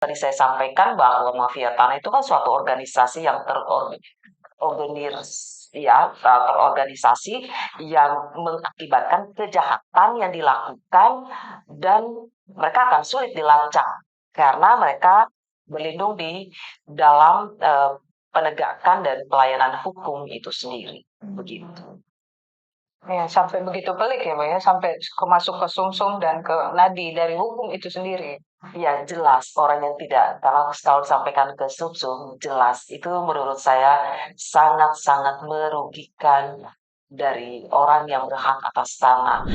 Tadi saya sampaikan bahwa mafia tanah itu kan suatu organisasi yang terorganisasi yang mengakibatkan kejahatan yang dilakukan dan mereka akan sulit dilacak karena mereka berlindung di dalam penegakan dan pelayanan hukum itu sendiri. Begitu. Ya, sampai begitu pelik ya, Pak ya, sampai masuk ke sumsum dan ke nadi dari hukum itu sendiri. Ya jelas orang yang tidak kalau disampaikan ke sumsum jelas itu menurut saya sangat-sangat merugikan dari orang yang berhak atas tanah.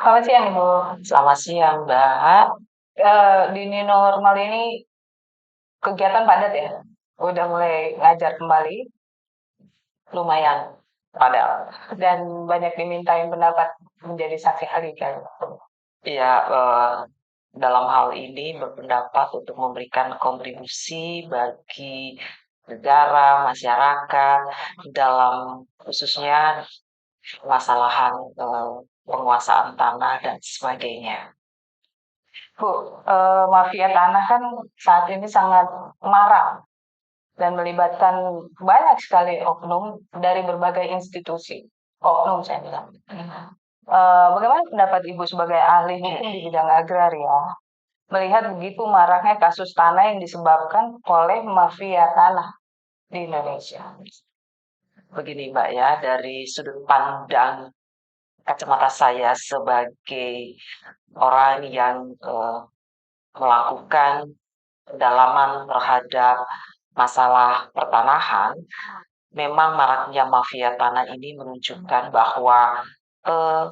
Selamat siang, Ibu. Selamat siang, Mbak. Di new normal ini kegiatan padat ya? Udah mulai ngajar kembali Lumayan padahal. dan banyak dimintain pendapat menjadi saksi ahli kan? Iya, dalam hal ini berpendapat untuk memberikan kontribusi bagi negara, masyarakat dalam khususnya permasalahan penguasaan tanah dan sebagainya. Bu, mafia tanah kan saat ini sangat marak dan melibatkan banyak sekali oknum dari berbagai institusi. Oknum saya bilang. Bagaimana pendapat Ibu sebagai ahli hukum di bidang agraria melihat begitu maraknya kasus tanah yang disebabkan oleh mafia tanah di Indonesia? Begini Mbak ya, dari sudut pandang kacamata saya sebagai orang yang melakukan pendalaman terhadap masalah pertanahan, memang maraknya mafia tanah ini menunjukkan bahwa eh,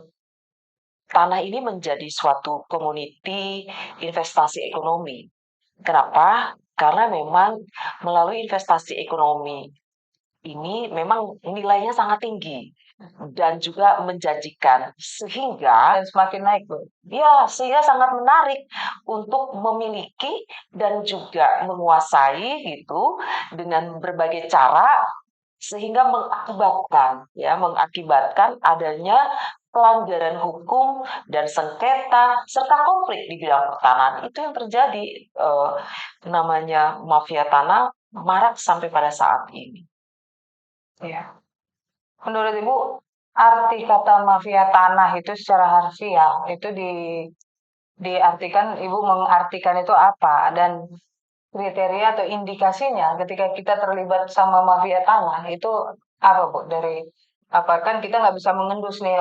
tanah ini menjadi suatu komoditi investasi ekonomi. Kenapa? Karena memang melalui investasi ekonomi ini memang nilainya sangat tinggi dan juga menjanjikan sehingga Dan semakin naik, Bu. ya sehingga sangat menarik untuk memiliki dan juga menguasai gitu dengan berbagai cara sehingga mengakibatkan adanya pelanggaran hukum dan sengketa serta konflik di bidang pertanahan itu yang terjadi namanya mafia tanah marak sampai pada saat ini. Ya. Menurut Ibu, arti kata mafia tanah itu secara harfiah itu diartikan Ibu mengartikan itu apa dan kriteria atau indikasinya ketika kita terlibat sama mafia tanah itu apa Bu? Dari apa kan kita nggak bisa mengendus nih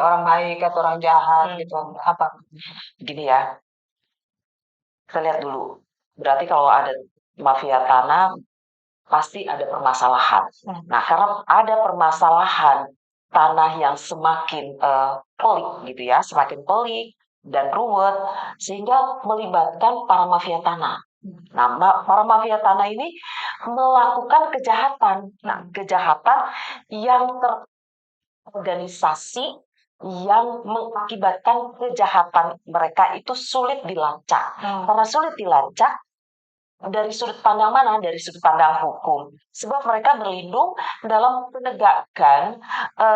orang baik atau orang jahat gitu apa? Gini ya, kita lihat dulu. Berarti kalau ada mafia tanah pasti ada permasalahan. Nah, karena ada permasalahan tanah yang semakin pelik gitu ya, semakin pelik dan ruwet sehingga melibatkan para mafia tanah. Nah, para mafia tanah ini melakukan kejahatan. Nah, kejahatan yang terorganisasi yang mengakibatkan kejahatan mereka itu sulit dilacak. Karena sulit dilacak, dari sudut pandang mana? Dari sudut pandang hukum. Sebab mereka berlindung dalam penegakan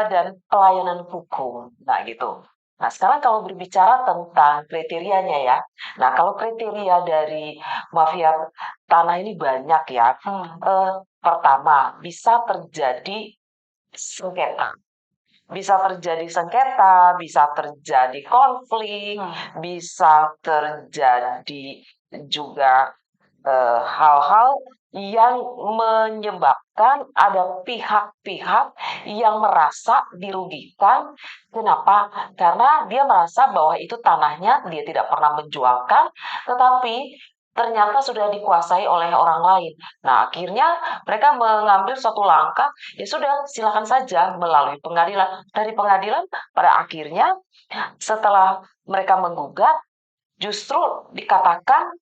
dan pelayanan hukum. Nah, gitu. Nah, sekarang kalau berbicara tentang kriterianya ya. Nah, kalau kriteria dari mafia tanah ini banyak ya. Pertama, bisa terjadi sengketa. Bisa terjadi sengketa, bisa terjadi konflik, bisa terjadi juga hal-hal yang menyebabkan ada pihak-pihak yang merasa dirugikan. Kenapa? Karena dia merasa bahwa itu tanahnya dia tidak pernah menjualkan, tetapi ternyata sudah dikuasai oleh orang lain. Nah, akhirnya mereka mengambil suatu langkah, ya sudah silakan saja melalui pengadilan. Dari pengadilan pada akhirnya setelah mereka menggugat, justru dikatakan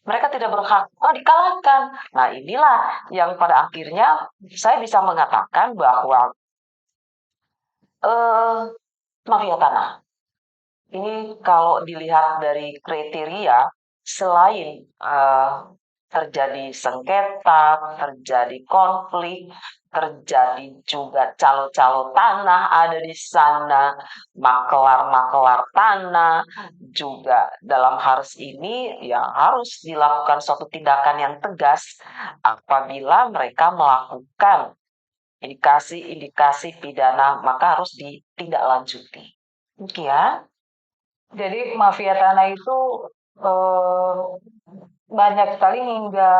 mereka tidak berhak, dikalahkan. Nah, inilah yang pada akhirnya saya bisa mengatakan bahwa mafia tanah ini kalau dilihat dari kriteria selain terjadi sengketa, terjadi konflik, terjadi juga calo-calo tanah ada di sana, makelar-makelar tanah juga dalam harus ini ya harus dilakukan suatu tindakan yang tegas apabila mereka melakukan indikasi-indikasi pidana maka harus ditindaklanjuti. Ya. Jadi mafia tanah itu eh, banyak sekali hingga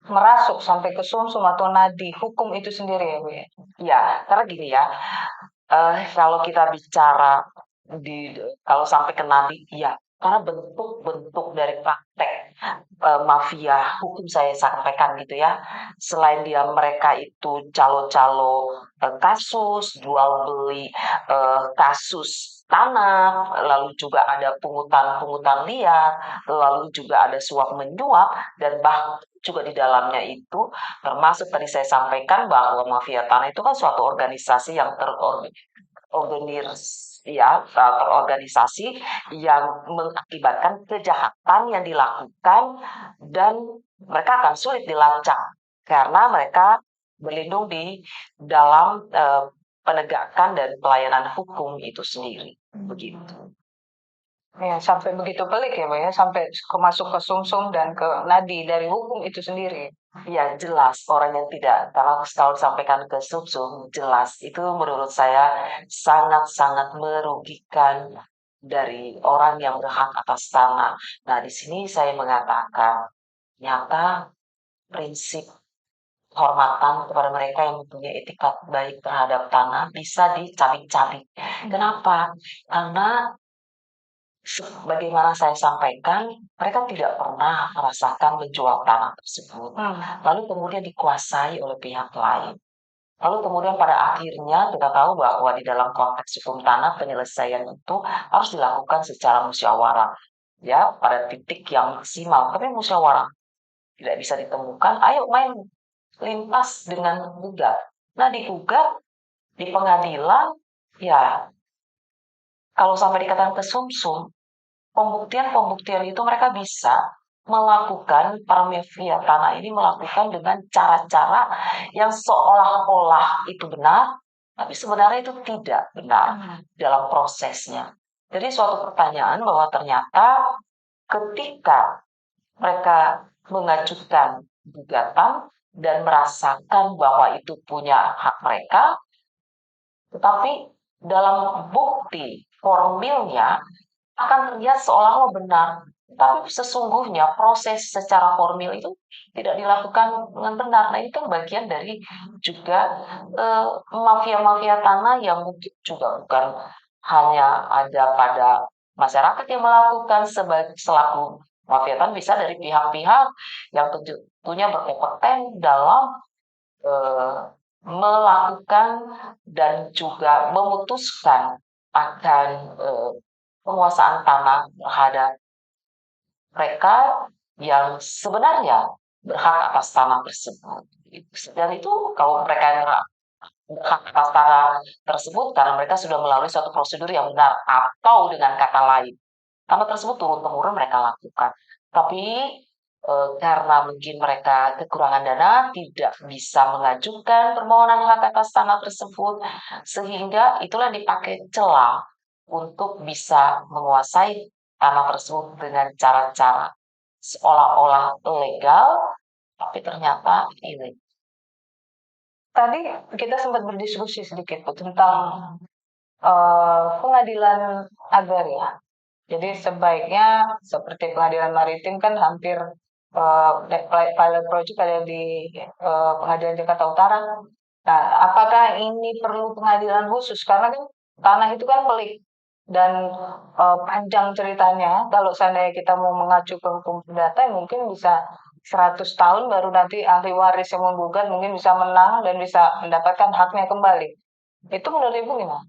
merasuk sampai ke sumsum atau nadi hukum itu sendiri ya Bu ya. Ya, karena gini ya, kalau kita bicara kalau sampai ke nadi, ya, karena bentuk-bentuk dari praktek mafia hukum saya sampaikan gitu ya. Selain mereka itu calo-calo kasus, jual beli kasus tanah, lalu juga ada pungutan-pungutan liar, lalu juga ada suap menyuap, dan bahkan juga di dalamnya itu termasuk tadi saya sampaikan bahwa mafia tanah itu kan suatu organisasi yang terorganisasi yang mengakibatkan kejahatan yang dilakukan dan mereka akan sulit dilacak karena mereka berlindung di dalam penegakan dan pelayanan hukum itu sendiri. Begitu. Ya, sampai begitu pelik ya, Bu ya, sampai masuk ke sumsum dan ke nadi dari hukum itu sendiri. Ya jelas orang yang tidak kalau disampaikan ke sumsum jelas itu menurut saya sangat-sangat merugikan dari orang yang berhak atas tanah. Nah di sini saya mengatakan nyata prinsip hormatan kepada mereka yang mempunyai etikat baik terhadap tanah bisa dicabik-cabik. Kenapa? Karena sebagaimana saya sampaikan, mereka tidak pernah merasakan menjual tanah tersebut. Lalu kemudian dikuasai oleh pihak lain. Lalu kemudian pada akhirnya kita tahu bahwa di dalam konteks hukum tanah penyelesaian itu harus dilakukan secara musyawarah. Ya, pada titik yang maksimal. Tapi musyawarah tidak bisa ditemukan. Ayo main lintas dengan gugat. Nah, digugat di pengadilan, ya kalau sampai dikatakan kesumsum, pembuktian-pembuktian itu mereka bisa melakukan para mafia tanah ini melakukan dengan cara-cara yang seolah-olah itu benar, tapi sebenarnya itu tidak benar dalam prosesnya. Jadi suatu pertanyaan bahwa ternyata ketika mereka mengajukan gugatan dan merasakan bahwa itu punya hak mereka, tetapi dalam bukti formilnya akan terlihat seolah-olah benar. Tapi sesungguhnya proses secara formil itu tidak dilakukan dengan benar. Nah, itu kan bagian dari juga mafia-mafia tanah yang mungkin juga bukan hanya ada pada masyarakat yang melakukan sebagai selaku mafia tanah, bisa dari pihak-pihak yang tentunya berkompeten dalam eh, melakukan dan juga memutuskan akan penguasaan tanah terhadap mereka yang sebenarnya berhak atas tanah tersebut. Dan itu kalau mereka yang berhak atas tanah tersebut karena mereka sudah melalui suatu prosedur yang benar atau dengan kata lain tanah tersebut turun-temurun mereka lakukan. Tapi karena mungkin mereka kekurangan dana tidak bisa mengajukan permohonan hak atas tanah tersebut sehingga itulah dipakai celah untuk bisa menguasai tanah tersebut dengan cara-cara seolah-olah legal tapi ternyata ilegal. Tadi kita sempat berdiskusi sedikit Bu, tentang pengadilan agraria. Jadi sebaiknya seperti pengadilan maritim kan hampir pilot project ada di pengadilan Jakarta Utara. Nah, apakah ini perlu pengadilan khusus? Karena kan tanah itu kan pelik dan panjang ceritanya. Kalau seandainya kita mau mengacu ke hukum perdata, mungkin bisa 100 tahun baru nanti ahli waris yang menggugat mungkin bisa menang dan bisa mendapatkan haknya kembali. Itu menurut Ibu gimana?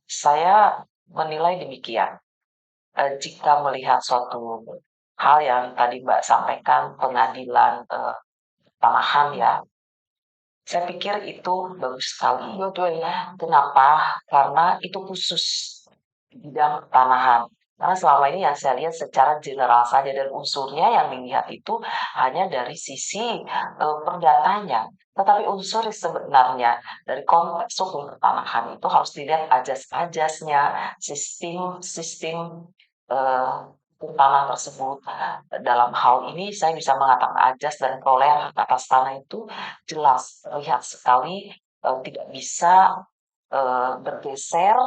Saya menilai demikian. Jika melihat suatu hal yang tadi Mbak sampaikan, pengadilan tanahan ya, saya pikir itu bagus sekali. Betul ya. Kenapa? Karena itu khusus di bidang tanahan. Karena selama ini yang saya lihat secara general saja dan unsurnya yang dilihat itu hanya dari sisi perdatanya. Tetapi unsur sebenarnya dari konteks hukum pertanahan itu harus dilihat ajas-ajasnya, sistem-sistem hukum tanah tersebut. Dalam hal ini saya bisa mengatakan ajas dan perolehan hak atas tanah itu jelas terlihat sekali tidak bisa bergeser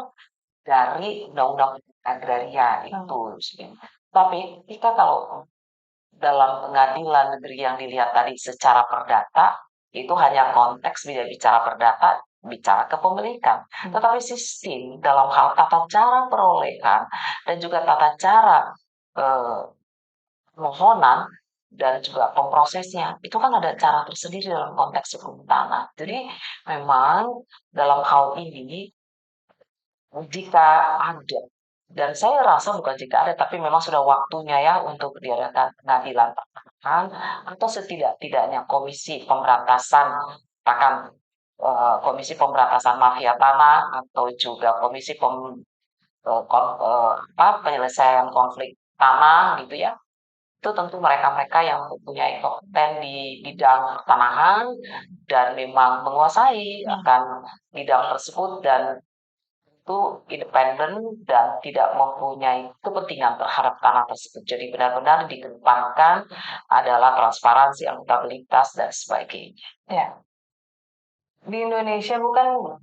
dari undang-undang agraria itu. Tapi kita kalau dalam pengadilan negeri yang dilihat tadi secara perdata, itu hanya konteks bila bicara perdata, bicara kepemilikan. Tetapi sistem dalam hal tata cara perolehan dan juga tata cara permohonan dan juga pemprosesnya, itu kan ada cara tersendiri dalam konteks hukum tanah. Jadi memang dalam hal ini jika ada, dan saya rasa bukan jika ada, tapi memang sudah waktunya ya untuk diadakan pengadilan pertanahan atau setidak-tidaknya komisi pemberantasan mafia tanah atau juga komisi penyelesaian konflik tanah gitu ya. Itu tentu mereka-mereka yang mempunyai kompeten di bidang pertanahan dan memang menguasai akan bidang tersebut dan itu independen dan tidak mempunyai kepentingan terhadap tanah tersebut. Jadi benar-benar dikedepankan adalah transparansi, akuntabilitas dan sebagainya. Ya. Di Indonesia bukan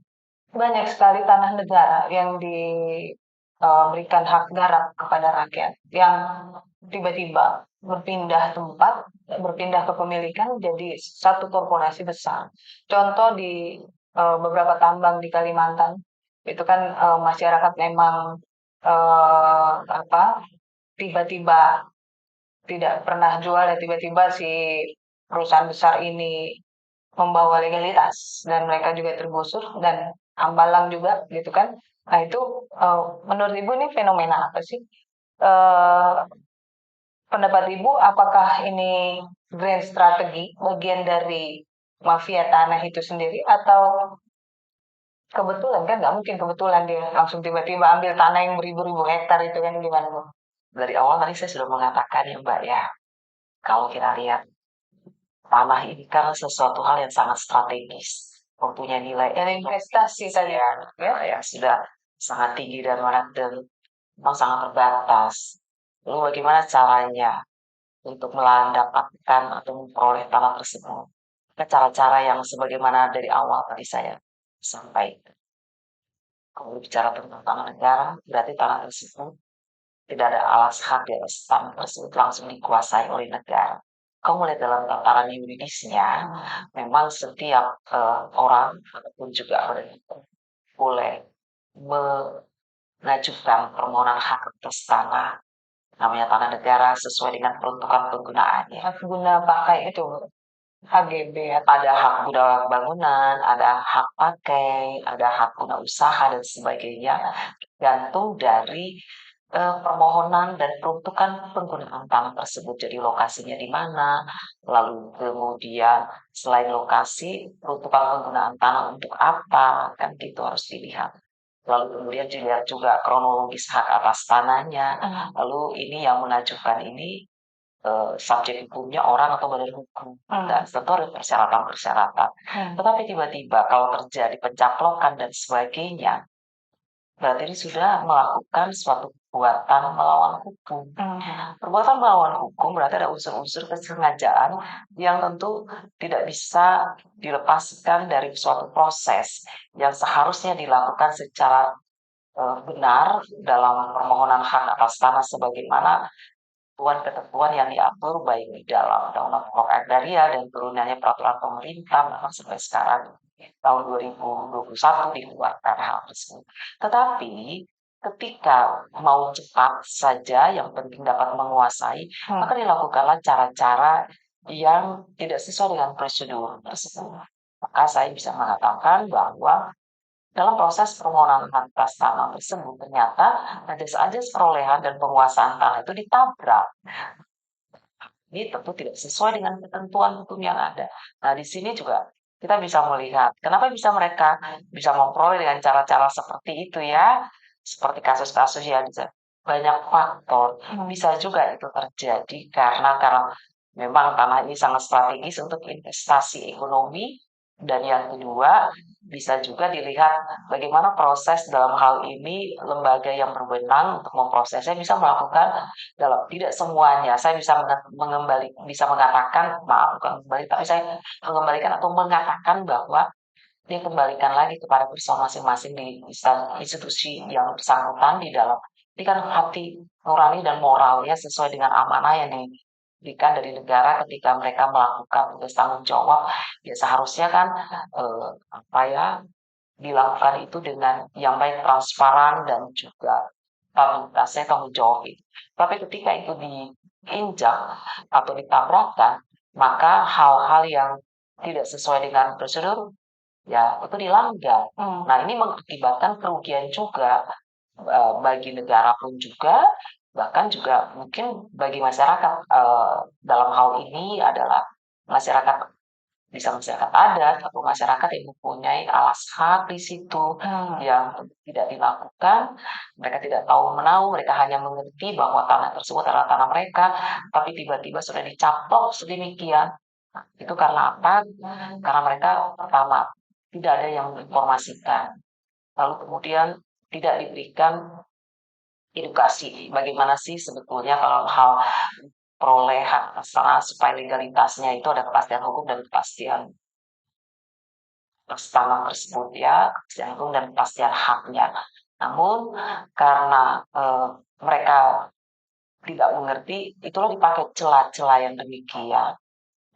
banyak sekali tanah negara yang diberikan hak garap kepada rakyat yang tiba-tiba berpindah tempat, berpindah kepemilikan jadi satu korporasi besar. Contoh di beberapa tambang di Kalimantan, itu kan masyarakat memang tiba-tiba tidak pernah jual ya tiba-tiba si perusahaan besar ini membawa legalitas dan mereka juga tergusur dan ambalang juga gitu kan. Nah itu menurut Ibu ini fenomena apa sih? Eh, Pendapat Ibu apakah ini grand strategi bagian dari mafia tanah itu sendiri atau kebetulan kan nggak mungkin kebetulan dia langsung tiba-tiba ambil tanah yang beribu-ribu hektar itu kan gimana Bu? Dari awal tadi saya sudah mengatakan ya Mbak ya, kalau kita lihat tanah ini kan sesuatu hal yang sangat strategis, mempunyai nilai Dan investasi tadi ya sudah sangat tinggi dan memang sangat terbatas. Lalu bagaimana caranya untuk mendapatkan atau memperoleh tanah tersebut? Cara-cara yang sebagaimana dari awal tadi saya sampaikan. Kalau bicara tentang tanah negara, berarti tanah tersebut tidak ada alas hak di atas tanah tersebut langsung dikuasai oleh negara. Kalau melihat dalam tataran yuridisnya, memang setiap orang ataupun juga boleh mengajukan permohonan hak atas tanah, namanya tanah negara sesuai dengan peruntukan penggunaannya. hak guna pakai itu HGB Ada hak guna bangunan, ada hak pakai, ada hak guna usaha dan sebagainya, gantung dari permohonan dan peruntukan penggunaan tanah tersebut. Jadi lokasinya di mana, lalu kemudian selain lokasi, peruntukan penggunaan tanah untuk apa, kan gitu harus dilihat. Lalu kemudian dilihat juga kronologis hak atas tanahnya. Lalu ini yang mengajukan ini subjek hukumnya orang atau badan hukum. Dan tentu ada persyaratan-persyaratan. Tetapi tiba-tiba kalau terjadi pencaplokan dan sebagainya, berarti ini sudah melakukan suatu perbuatan melawan hukum. Perbuatan melawan hukum berarti ada unsur-unsur kesengajaan yang tentu tidak bisa dilepaskan dari suatu proses yang seharusnya dilakukan secara benar dalam permohonan hak atas tanah sebagaimana ketentuan yang diatur baik di dalam Undang-Undang Pokok Agraria dan turunannya peraturan pemerintah bahkan sampai sekarang tahun 2021 dikeluarkan hal tersebut. Tetapi ketika mau cepat saja yang penting dapat menguasai, maka dilakukanlah cara-cara yang tidak sesuai dengan prosedur tersebut. Maka saya bisa mengatakan bahwa dalam proses permohonan hak atas tanah tersebut ternyata ajas-ajas perolehan dan penguasaan tanah itu ditabrak. Ini tentu tidak sesuai dengan ketentuan hukum yang ada. Nah, di sini juga kita bisa melihat kenapa bisa mereka bisa memperoleh dengan cara-cara seperti itu ya, seperti kasus-kasus yang banyak faktor. Bisa juga itu terjadi karena memang tanah ini sangat strategis untuk investasi ekonomi. Dan yang kedua, bisa juga dilihat bagaimana proses dalam hal ini lembaga yang berwenang untuk memprosesnya bisa melakukan dalam tidak semuanya. Saya bisa bisa mengatakan, maaf bukan kembali, tapi saya mengembalikan atau mengatakan bahwa dia kembalikan lagi kepada persoalan masing-masing di institusi yang bersangkutan di dalam. Ini kan hati nurani dan moralnya sesuai dengan amanah yang diberikan dari negara ketika mereka melakukan tugas tanggung jawab. Ya seharusnya kan apa ya dilakukan itu dengan yang baik, transparan dan juga tanggung jawab itu. Tapi ketika itu diinjak atau ditabrakkan, maka hal-hal yang tidak sesuai dengan prosedur ya itu dilanggar. Nah ini mengakibatkan kerugian juga bagi negara pun juga, bahkan juga mungkin bagi masyarakat. Dalam hal ini adalah masyarakat, bisa masyarakat adat atau masyarakat yang mempunyai alas hak di situ yang tidak dilakukan. Mereka tidak tahu menahu, mereka hanya mengerti bahwa tanah tersebut adalah tanah mereka, tapi tiba-tiba sudah dicaplok sedemikian. Nah, itu karena apa? Karena mereka pertama tidak ada yang menginformasikan, lalu kemudian tidak diberikan edukasi bagaimana sih sebetulnya kalau hal peroleh hak tanah supaya legalitasnya itu ada kepastian hukum dan kepastian tanah tersebut ya, kepastian hukum dan kepastian haknya. Namun karena mereka tidak mengerti, itulah dipakai celah-celah yang demikian.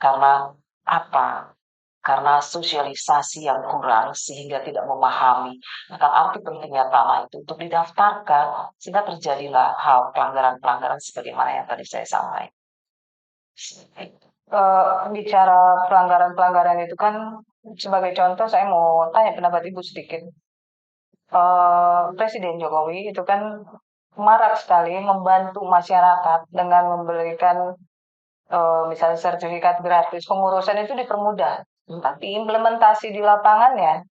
Karena apa? Karena sosialisasi yang kurang sehingga tidak memahami akan arti pentingnya tanah itu untuk didaftarkan sehingga terjadilah hal pelanggaran-pelanggaran sebagaimana yang tadi saya sampaikan. Bicara pelanggaran-pelanggaran itu kan sebagai contoh saya mau tanya pendapat Ibu sedikit. Presiden Jokowi itu kan marak sekali membantu masyarakat dengan memberikan misalnya sertifikat gratis, pengurusan itu dipermudah. Tapi implementasi di lapangannya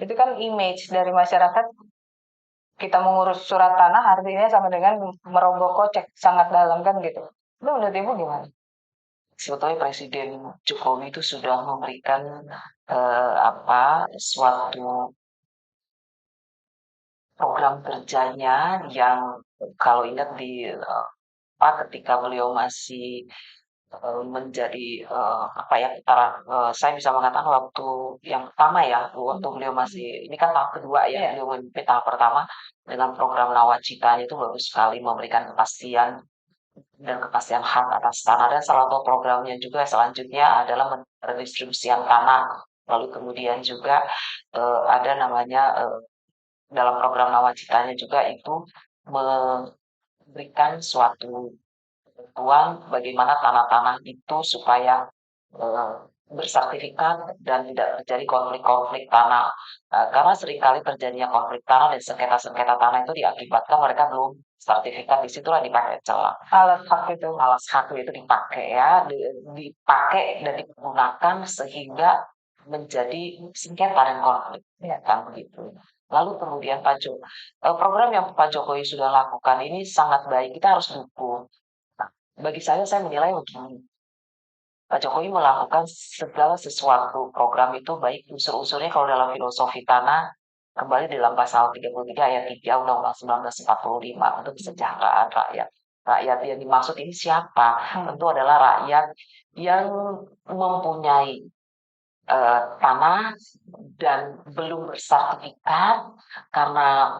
itu kan image dari masyarakat, kita mengurus surat tanah artinya sama dengan merogoh kocek sangat dalam kan gitu. Itu menurut Ibu gimana? Sebetulnya Presiden Jokowi itu sudah memberikan suatu program kerjanya yang kalau ingat ketika beliau masih menjadi saya bisa mengatakan waktu yang pertama ya, waktu beliau masih ini kan tahap kedua ya, beliau memimpin tahap pertama dengan program nawacitanya itu bagus sekali memberikan kepastian dan kepastian hak atas tanah, dan salah satu programnya juga selanjutnya adalah redistribusian tanah. Lalu kemudian juga ada namanya dalam program nawacitanya juga itu memberikan suatu ketentuan bagaimana tanah-tanah itu supaya bersertifikat dan tidak terjadi konflik-konflik tanah. Karena seringkali terjadinya konflik tanah dan sengketa-sengketa tanah itu diakibatkan mereka belum sertifikat. Disitulah dipakai celah. Alat hak itu. Alas hak itu dipakai ya, dipakai dan digunakan sehingga menjadi sengketa dan konflik. Ya kan begitu. Lalu kemudian program yang Pak Jokowi sudah lakukan ini sangat baik, kita harus dukung. Nah, bagi saya menilai begini, Pak Jokowi melakukan segala sesuatu program itu baik unsur-unsurnya kalau dalam filosofi tanah kembali dalam pasal 33 ayat 3 Undang-Undang 1945 untuk kesejahteraan rakyat. Rakyat yang dimaksud ini siapa? Tentu adalah rakyat yang mempunyai tanah dan belum bersertifikat karena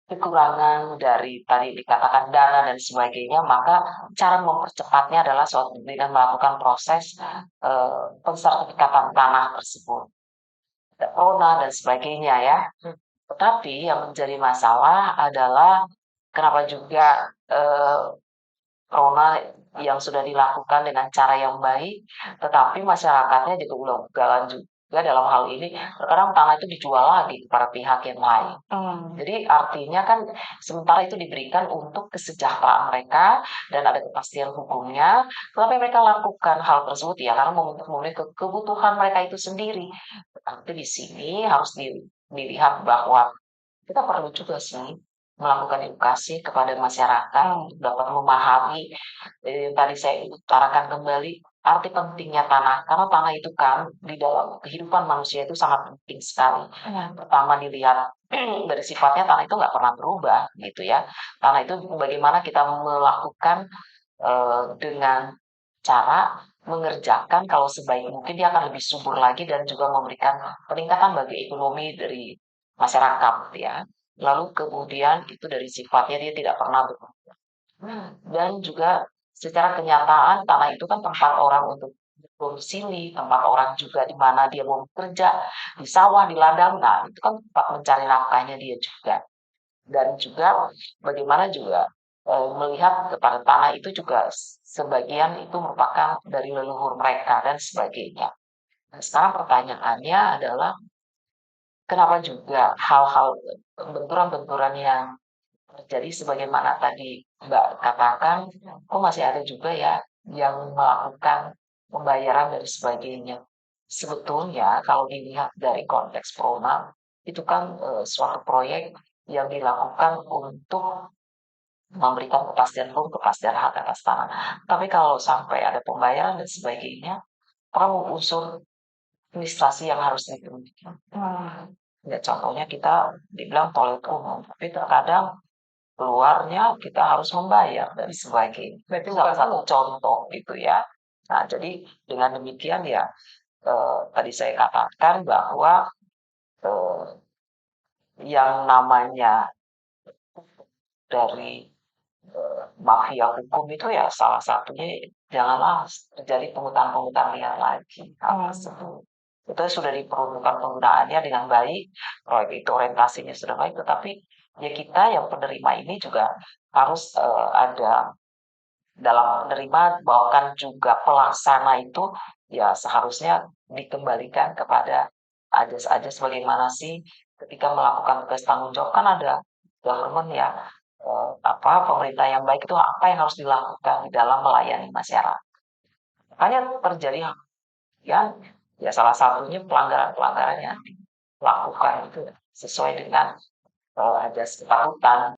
kekurangan dari tadi dikatakan dana dan sebagainya, maka cara mempercepatnya adalah dengan melakukan proses pensertifikatan tanah tersebut, PRONA dan sebagainya ya. Tetapi yang menjadi masalah adalah kenapa juga PRONA yang sudah dilakukan dengan cara yang baik, tetapi masyarakatnya juga ugal-ugalan juga dalam hal ini. Terkadang tanah itu dijual lagi kepada pihak yang lain. Jadi artinya kan sementara itu diberikan untuk kesejahteraan mereka dan ada kepastian hukumnya, tetapi mereka lakukan hal tersebut ya karena memenuhi kebutuhan mereka itu sendiri. Tapi di sini harus dilihat bahwa kita perlu juga sih melakukan edukasi kepada masyarakat untuk dapat memahami tadi saya utarakan kembali arti pentingnya tanah, karena tanah itu kan di dalam kehidupan manusia itu sangat penting sekali. Pertama dilihat dari sifatnya tanah itu nggak pernah berubah gitu ya. Tanah itu bagaimana kita melakukan dengan cara mengerjakan kalau sebaik mungkin dia akan lebih subur lagi dan juga memberikan peningkatan bagi ekonomi dari masyarakat ya. Lalu kemudian itu dari sifatnya dia tidak pernah berubah. Dan juga secara kenyataan tanah itu kan tempat orang untuk berdomisili, tempat orang juga di mana dia mau bekerja, di sawah, di ladang, nah itu kan tempat mencari nafkahnya dia juga. Dan juga bagaimana juga melihat kepada tanah itu juga sebagian itu merupakan dari leluhur mereka dan sebagainya. Nah, sekarang pertanyaannya adalah kenapa juga hal-hal benturan-benturan yang terjadi sebagaimana tadi Mbak katakan, kok masih ada juga ya yang melakukan pembayaran dan sebagainya. Sebetulnya kalau dilihat dari konteks Prona, itu kan suatu proyek yang dilakukan untuk memberikan kepastian hukum, kepastian hak atas tanah. Tapi kalau sampai ada pembayaran dan sebagainya, perlu unsur administrasi yang harus dipenuhi. Ya, contohnya kita dibilang toilet umum, tapi terkadang keluarnya kita harus membayar dan sebagainya. Itu salah satu contoh gitu ya. Nah, jadi dengan demikian ya tadi saya katakan bahwa eh, yang namanya dari mafia hukum itu ya salah satunya janganlah terjadi pungutan-pungutan liar lagi. Hal tersebut. Itu sudah diperuntukkan penggunaannya dengan baik, proyek itu orientasinya sudah baik, tetapi ya kita yang penerima ini juga harus ada dalam menerima bahkan juga pelaksana itu ya seharusnya dikembalikan kepada ajas-ajas bagaimana sih ketika melakukan tugas tanggung jawab kan ada government ya pemerintah yang baik itu apa yang harus dilakukan di dalam melayani masyarakat. Makanya terjadi ya salah satunya pelanggaran-pelanggaran yang dilakukan itu sesuai dengan ajas kepatutan